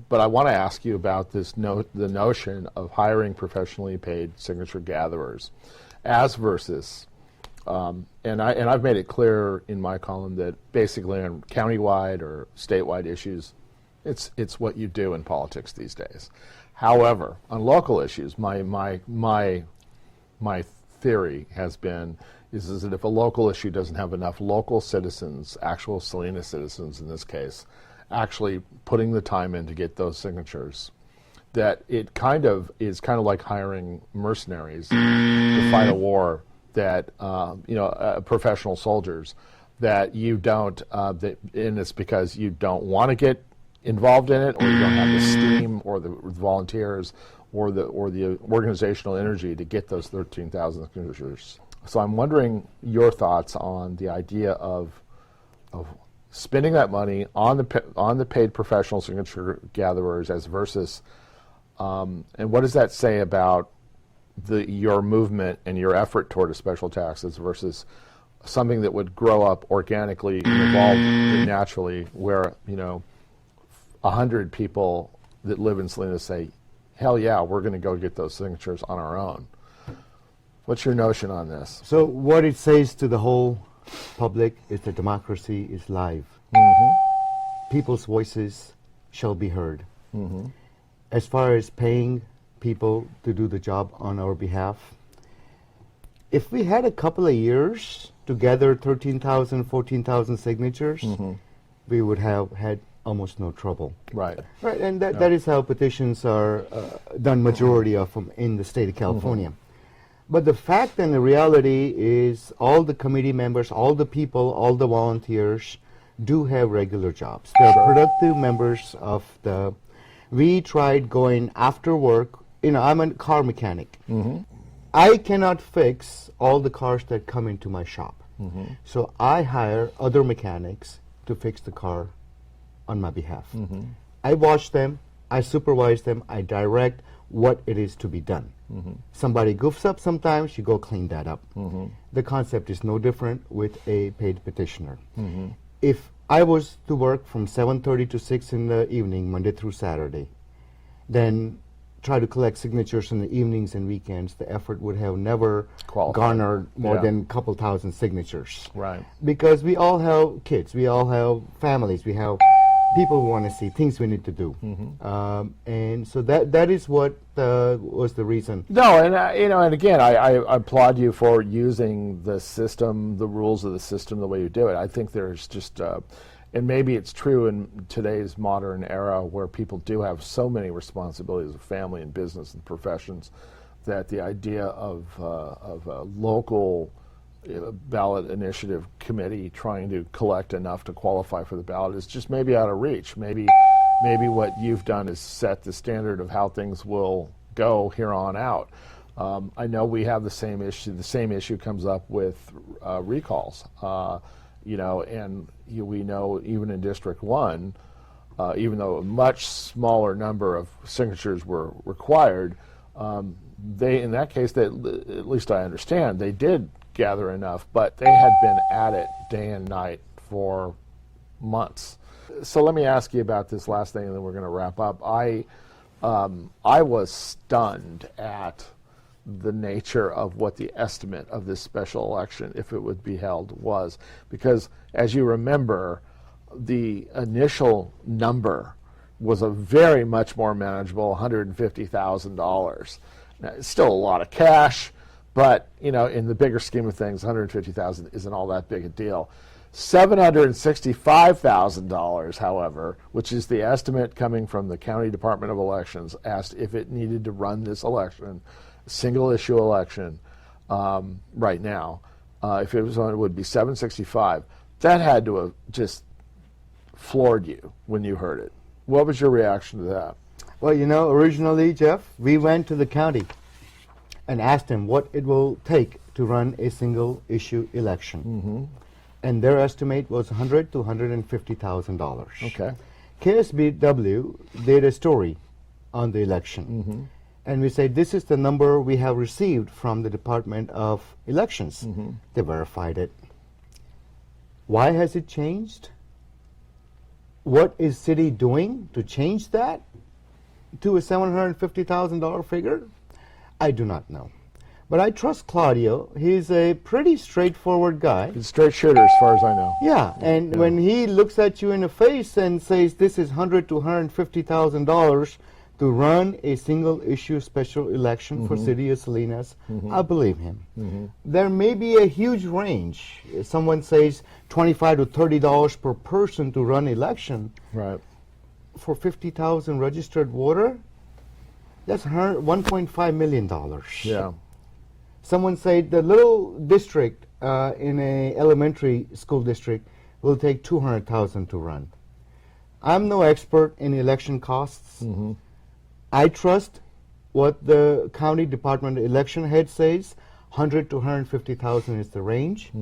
But I want to ask you about this the notion of hiring professionally paid signature gatherers, as versus, and I've made it clear in my column that basically on countywide or statewide issues, it's what you do in politics these days. However, on local issues, my theory has been is that if a local issue doesn't have enough local citizens, actual Salinas citizens in this case, actually putting the time in to get those signatures, that it kind of is like hiring mercenaries to fight a war that professional soldiers that you don't and it's because you don't want to get involved in it, or you don't have the steam or the volunteers or the organizational energy to get those 13,000 signatures. So I'm wondering your thoughts on the idea of spending that money on the paid professional signature gatherers as versus, and what does that say about your movement and your effort toward a special taxes versus something that would grow up organically and evolve naturally, where 100 people that live in Salinas say, hell yeah, we're going to go get those signatures on our own. What's your notion on this? So what it says to the whole public is that democracy is live. People's voices shall be heard. As far as paying people to do the job on our behalf, if we had a couple of years to gather 13,000, 14,000 signatures, we would have had almost no trouble. Right. Right, and that is how petitions are done, majority of them in the state of California. But the fact and the reality is all the committee members, all the people, all the volunteers do have regular jobs. They're productive members of the... We tried going after work. I'm a car mechanic. I cannot fix all the cars that come into my shop. So I hire other mechanics to fix the car on my behalf. I watch them, I supervise them, I direct what it is to be done. Somebody goofs up sometimes, you go clean that up. The concept is no different with a paid petitioner. If I was to work from 7:30 to 6 in the evening, Monday through Saturday, then try to collect signatures in the evenings and weekends, the effort would have never garnered more than a couple thousand signatures. Right. Because we all have kids, we all have families, we have people who want to see things we need to do. And so that is what was the reason. No, and and again, I applaud you for using the system, the rules of the system, the way you do it. I think there's just, and maybe it's true in today's modern era where people do have so many responsibilities of family and business and professions, that the idea of a local ballot initiative committee trying to collect enough to qualify for the ballot is just maybe out of reach. Maybe what you've done is set the standard of how things will go here on out. I know we have the same issue. The same issue comes up with recalls. We know even in District 1, even though a much smaller number of signatures were required, in that case, at least I understand, they did gather enough, but they had been at it day and night for months. So let me ask you about this last thing, and then we're going to wrap up. I was stunned at the nature of what the estimate of this special election, if it would be held, was. Because, as you remember, the initial number was a very much more manageable $150,000. Now, it's still a lot of cash, but in the bigger scheme of things, $150,000 isn't all that big a deal. $765,000, however, which is the estimate coming from the County Department of Elections, asked if it needed to run this election, single issue election, right now. If it was on, it would be $765,000. That had to have just floored you when you heard it. What was your reaction to that? Well, originally, Jeff, we went to the county and asked them what it will take to run a single issue election. And their estimate was $100,000 to $150,000. Okay. KSBW did a story on the election. And we said, this is the number we have received from the Department of Elections. They verified it. Why has it changed? What is city doing to change that to a $750,000 figure? I do not know. But I trust Claudio. He's a pretty straightforward guy. He's a straight shooter as far as I know. Yeah, and when he looks at you in the face and says this is $100,000 to $150,000 to run a single issue special election for City of Salinas, I believe him. There may be a huge range. If someone says $25 to $30 per person to run election, Right. for 50,000 registered voter, that's $1.5 million. Yeah. Someone said the little district in a elementary school district will take 200,000 to run. I'm no expert in election costs. I trust what the county department election head says. 100 to 150,000 is the range.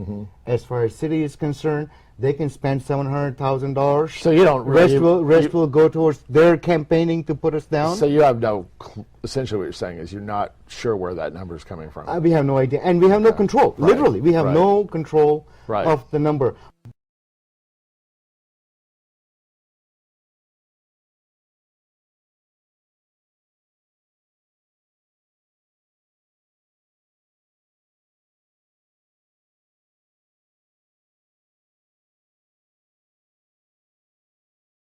As far as city is concerned, they can spend $700,000. So you don't really, rest will go towards their campaigning to put us down. So you have no, essentially what you're saying is you're not sure where that number is coming from. We have no idea, and we have no control. Right. Literally, we have Right. no control Right. of the number.